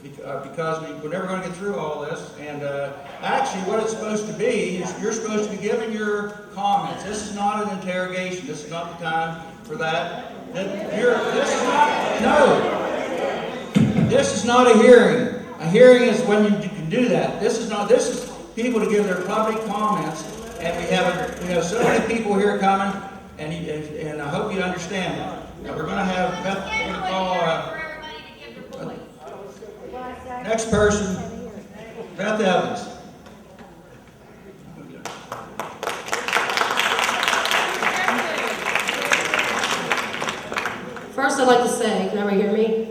because we're never going to get through all this. And actually, what it's supposed to be is you're supposed to be giving your comments. This is not an interrogation. This is not the time for that. This is not a hearing. A hearing is when you can do that. This is people to give their public comments, and we have so many people here coming, and I hope you understand it. Now we're going to have Beth. We're going to call next person, Beth Evans. First, I'd like to say, can everybody hear me?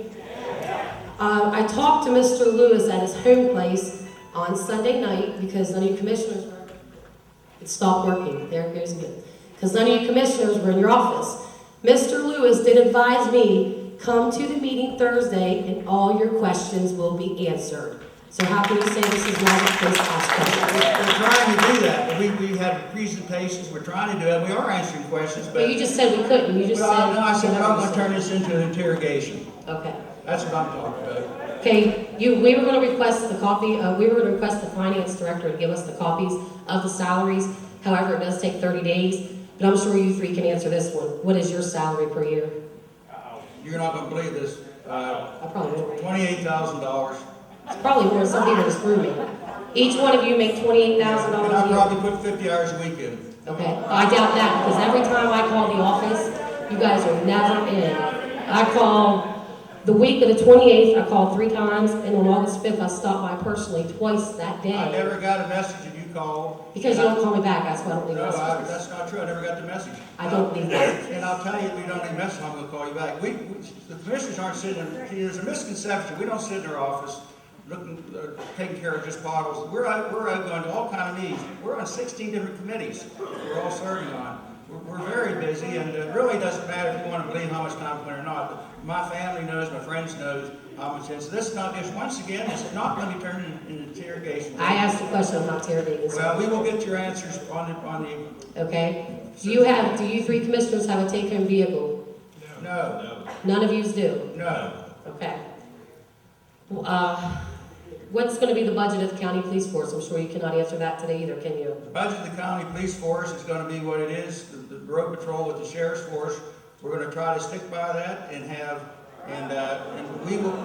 I talked to Mr. Lewis at his home place on Sunday night because none of you commissioners were. It stopped working. There it goes again. Because none of you commissioners were in your office. Mr. Lewis did advise me, come to the meeting Thursday and all your questions will be answered. So how can you say this is not a place to ask questions? We're trying to do that. We have presentations. We're trying to do that. We are answering questions. But you just said we couldn't. You just said. No, I said we're not going to turn this into an interrogation. Okay. That's what I'm talking about. Okay, we were going to request the copy. We were going to request the finance director to give us the copies of the salaries. However, it does take 30 days. But I'm sure you three can answer this one. What is your salary per year? You're not going to believe this. I probably won't. $28,000. It's probably more than some people in this room. Each one of you make $28,000 And a I year. probably put 50 hours a week in. Okay, I doubt that because every time I call the office, you guys are never in. I call the week of the 28th, I called 3 times, and on August 5th, I stopped by personally twice that day. I never got a message if you called. Because you don't call me back, that's why I don't leave No, messages. that's not true. I never got the message. I don't leave messages. And I'll tell you, if you don't leave a message, I'm going to call you back. The commissioners aren't sitting in, there's a misconception. We don't sit in our office looking, taking care of just bottles. We're out going to all kind of meetings. We're on 16 different committees we're all serving on. We're very busy, and it really doesn't matter if you want to believe how much time we spend or not. But my family knows, my friends knows how much it is. So this is not just, once again, it's not going to be turned into interrogation. I asked a question, I'm not interrogating. Well, we will get your answers on the. Okay. Do you 3 commissioners have a take-home vehicle? No. None of yous do? No. Okay. What's going to be the budget of the county police force? I'm sure you cannot answer that today either, can you? The budget of the county police force is going to be what it is. The road patrol with the sheriff's force. We're going to try to stick by that and we will.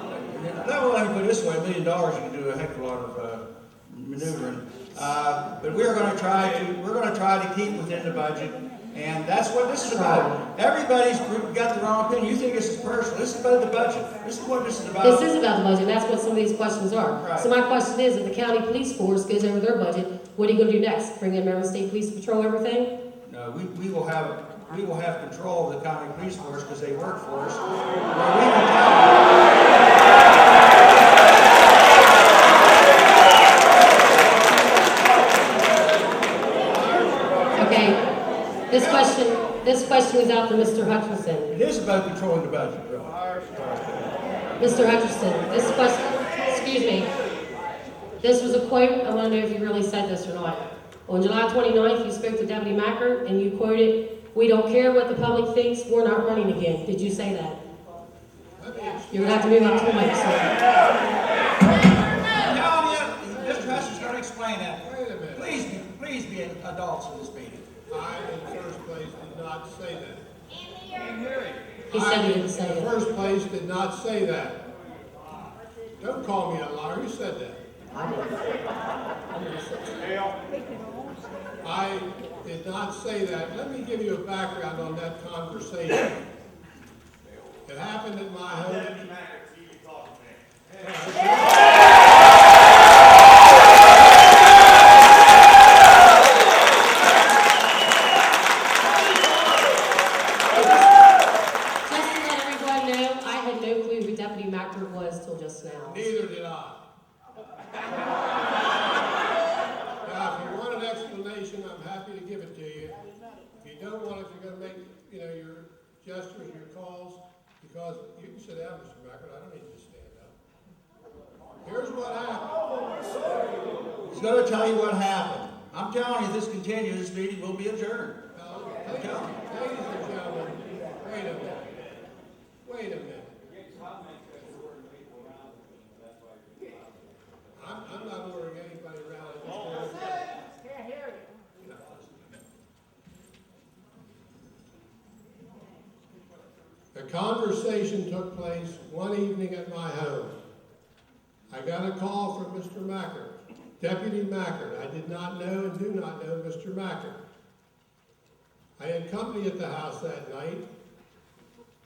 That will, let me put it this way: $1 million, you can do a heck of a lot of maneuvering. But we're going to try to keep within the budget. And that's what this is about. Everybody's got the wrong opinion. You think this is personal. This is about the budget. This is what this is about. This is about the budget. That's what some of these questions are. Right. So my question is, if the county police force goes over their budget, what are you going to do next? Bring in Maryland State Police to patrol everything? No, we will have control of the county police force because they work for us. Well, we can tell This question is out to Mr. Hutchinson. it is about controlling the budget, really. Mr. Hutchinson, this question, excuse me, this was a quote. I want to know if you really said this or not. On July 29th, you spoke to Deputy Macker and you quoted, "We don't care what the public thinks, we're not running again." Did you say that? You're going to have to move up to the mic, sir. No, Mr. Hutchinson's going to explain that. Wait a minute. Please be adults in this meeting. I, in the first place, did not say that. He said he didn't say In the it. first place, did not say that. Don't call me a liar. You said that. I didn't. I did not say that. Let me give you a background on that conversation. It happened at my home. Neither did I. Now, if you want an explanation, I'm happy to give it to you. If you don't want it, you're going to make, your gestures, your calls, because you can sit down, Mr. Mackert. I don't need you to stand up. Here's what happened. He's going to tell you what happened. I'm telling you, if this continues, this meeting will be adjourned. Ladies and gentlemen, wait a minute. conversation took place one evening at my home. I got a call from Mr. Mackert, Deputy Mackert. I did not know and do not know Mr. Mackert. I had company at the house that night,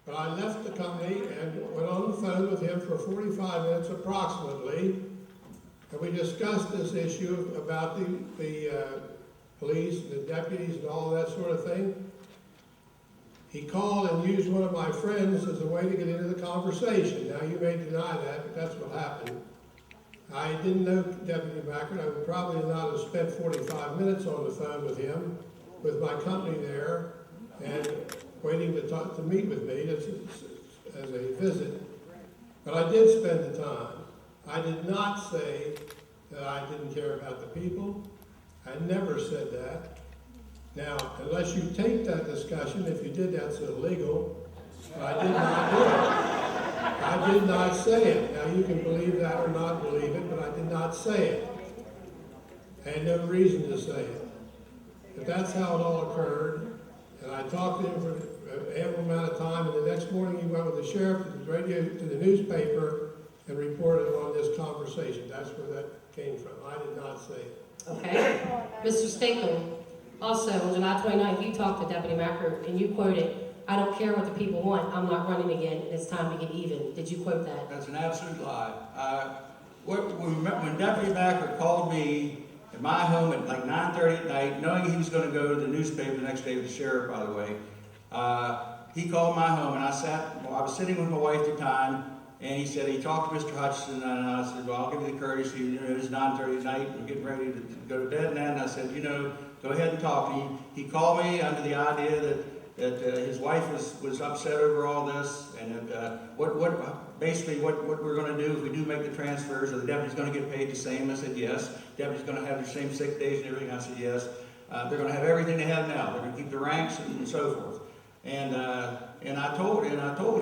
but I left the company and went on the phone with him for 45 minutes approximately, and we discussed this issue about the police and the deputies and all that sort of thing. He called and used one of my friends as a way to get into the conversation. Now, you may deny that, but that's what happened. I didn't know Deputy Mackert. I would probably not have spent 45 minutes on the phone with him, with my company there, and waiting to meet with me as a visit. But I did spend the time. I did not say that I didn't care about the people. I never said that. Now, unless you take that discussion, if you did, that's illegal. But I did not do it. I did not say it. Now, you can believe that or not believe it, but I did not say it. I had no reason to say it. But that's how it all occurred. And I talked to him for an ample amount of time, and the next morning he went with the sheriff to the radio, to the newspaper, and reported on this conversation. That's where that came from. I did not say it. Okay. Mr. Statham, also, on July 29th, you talked to Deputy Mackert, and you quoted, "I don't care what the people want, I'm not running again, it's time to get even." Did you quote that? That's an absolute lie. When Deputy Mackert called me at my home at like 9:30 at night, knowing he was going to go to the newspaper the next day with the sheriff, by the way, he called my home, and I was sitting with my wife at the time, and he said, he talked to Mr. Hutchinson, and I said, well, I'll give you the courtesy, it's 9:30 at night, we're getting ready to go to bed now, and I said, go ahead and talk. He called me under the idea that his wife was upset over all this, and that what we're going to do if we do make the transfers, or the deputy's going to get paid the same. I said yes. Deputy's going to have the same sick days and everything. I said yes. They're going to have everything they have now. They're going to keep the ranks and so forth. And I told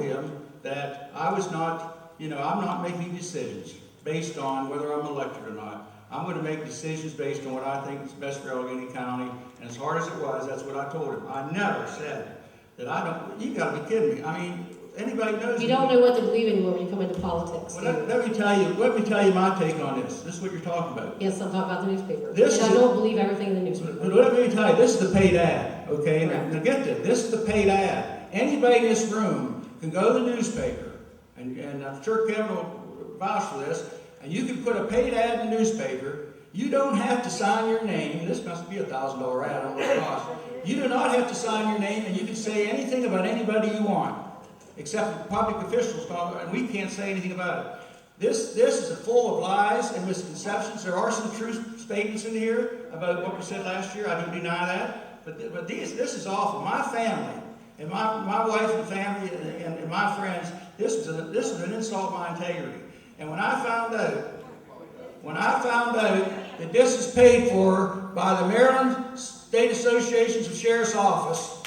him that I was not, I'm not making decisions based on whether I'm elected or not. I'm going to make decisions based on what I think is best for Allegany County, and as hard as it was, that's what I told him. I never said that I don't, you got to be kidding me. I mean, anybody knows. You don't know what to believe anymore when you come into politics. Well, let me tell you my take on this. This is what you're talking about. Yes, I'm talking about the newspaper. I don't believe everything in the newspaper. But let me tell you, this is the paid ad, okay? Correct. Now get this. This is the paid ad. Anybody in this room can go to the newspaper, and I'm sure Kevin will vouch for this, and you can put a paid ad in the newspaper. You don't have to sign your name. This must be a $1,000 ad. I don't know what it costs. You do not have to sign your name, and you can say anything about anybody you want, except public officials, and we can't say anything about it. This is full of lies and misconceptions. There are some true statements in here about what we said last year. I don't deny that. But this is awful. My family and my wife and family and my friends, this is an insult to my integrity. And when I found out that this is paid for by the Maryland State Associations of Sheriff's Office,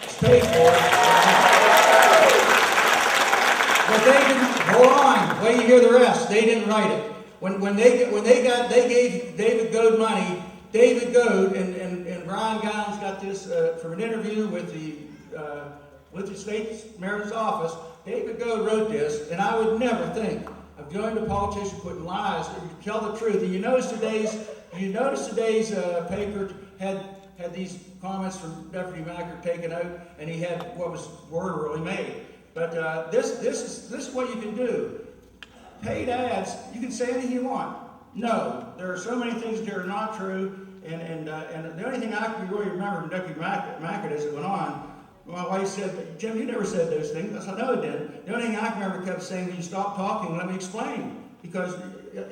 it's paid for. But they didn't, hold on, wait till you hear the rest. They didn't write it. They gave David Goad money. David Goad and Brian Gowns got this from an interview with the state mayor's office. David Goad wrote this, and I would never think of going to a politician putting lies. If you tell the truth, and you notice today's paper had these comments from Deputy Mackert taken out, and he had what was word really made. But this is what you can do. Paid ads, you can say anything you want. No, there are so many things that are not true, and the only thing I can really remember from Deputy Mackert as it went on, my wife said, Jim, you never said those things. I said, no, I didn't. The only thing I can remember kept saying, will you stop talking, let me explain. Because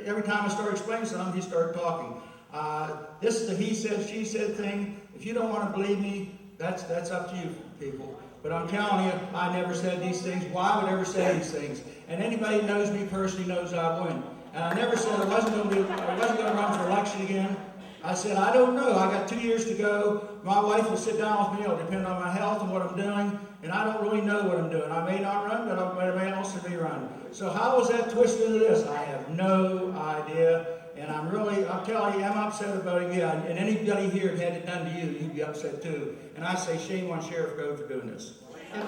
every time I started explaining something, he started talking. This is the he said, she said thing. If you don't want to believe me, that's up to you people. But I'm telling you, I never said these things. Why would I ever say these things? And anybody who knows me personally knows I win. And I never said I wasn't going to run for election again. I said, I don't know. I got 2 years to go. My wife will sit down with me. It'll depend on my health and what I'm doing. And I don't really know what I'm doing. I may not run, but I may also be run. So how was that twisted into this? I have no idea. And I'm telling you, I'm upset about it. Yeah, and anybody here had it done to you, you'd be upset too. And I say shame on Sheriff Goad for doing this. Okay.